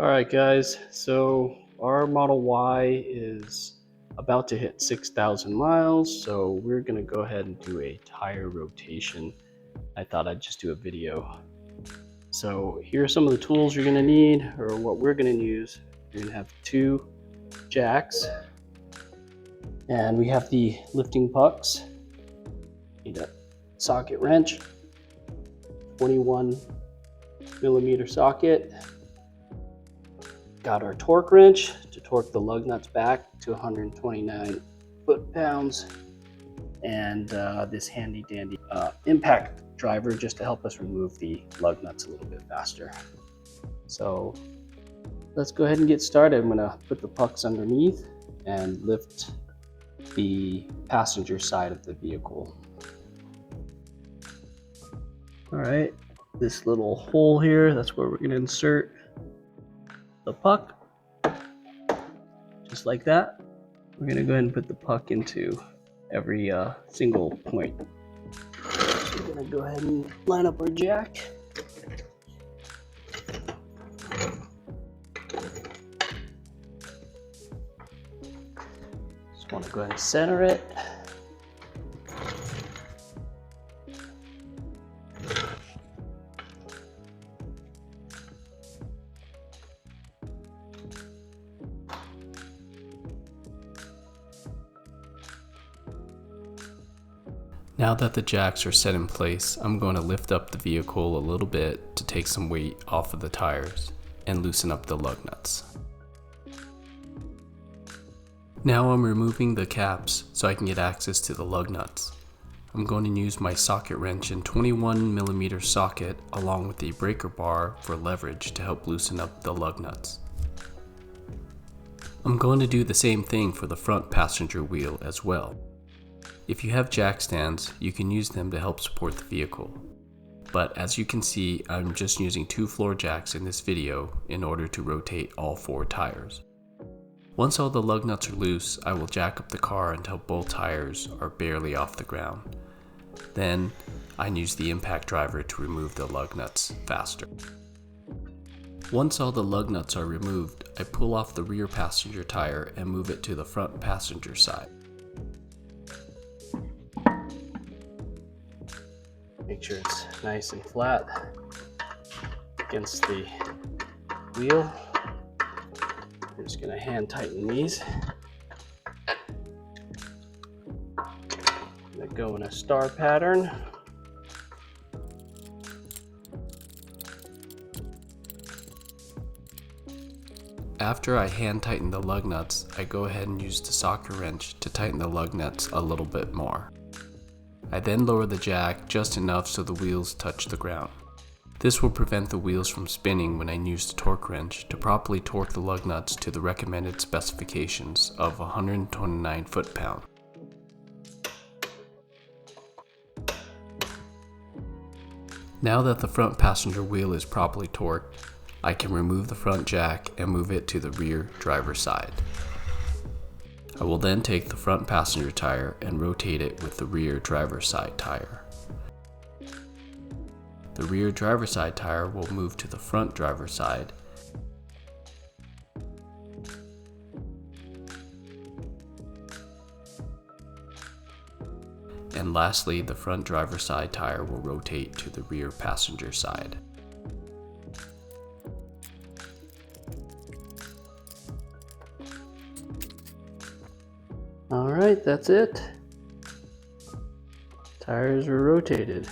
Alright guys, so our Model Y is about to hit 6,000 miles, so we're going to go ahead and do a tire rotation. I thought I'd just do a video. So here are some of the tools you're going to need, or what we're going to use. You're going to have 2 jacks, and we have the lifting pucks. Need a socket wrench, 21mm socket. Got our torque wrench to torque the lug nuts back to 129 foot-pounds, and this handy dandy impact driver just to help us remove the lug nuts a little bit faster. So let's go ahead and get started. I'm going to put the pucks underneath and lift the passenger side of the vehicle. All right, this little hole here, that's where we're going to insert the puck, just like that. We're going to go ahead and put the puck into every single point. So we're going to go ahead and line up our jack. Just want to go ahead and center it. Now that the jacks are set in place, I'm going to lift up the vehicle a little bit to take some weight off of the tires and loosen up the lug nuts. Now I'm removing the caps so I can get access to the lug nuts. I'm going to use my socket wrench and 21mm socket along with the breaker bar for leverage to help loosen up the lug nuts. I'm going to do the same thing for the front passenger wheel as well. If you have jack stands, you can use them to help support the vehicle. But as you can see, I'm just using 2 floor jacks in this video in order to rotate all 4 tires. Once all the lug nuts are loose, I will jack up the car until both tires are barely off the ground. Then I use the impact driver to remove the lug nuts faster. Once all the lug nuts are removed, I pull off the rear passenger tire and move it to the front passenger side. Make sure it's nice and flat against the wheel. I'm just going to hand tighten these. I'm going to go in a star pattern. After I hand tighten the lug nuts, I go ahead and use the socket wrench to tighten the lug nuts a little bit more. I then lower the jack just enough so the wheels touch the ground. This will prevent the wheels from spinning when I use the torque wrench to properly torque the lug nuts to the recommended specifications of 129 foot-pounds. Now that the front passenger wheel is properly torqued, I can remove the front jack and move it to the rear driver's side. I will then take the front passenger tire and rotate it with the rear driver's side tire. The rear driver's side tire will move to the front driver's side. And lastly, the front driver's side tire will rotate to the rear passenger side. Alright, that's it. Tires are rotated.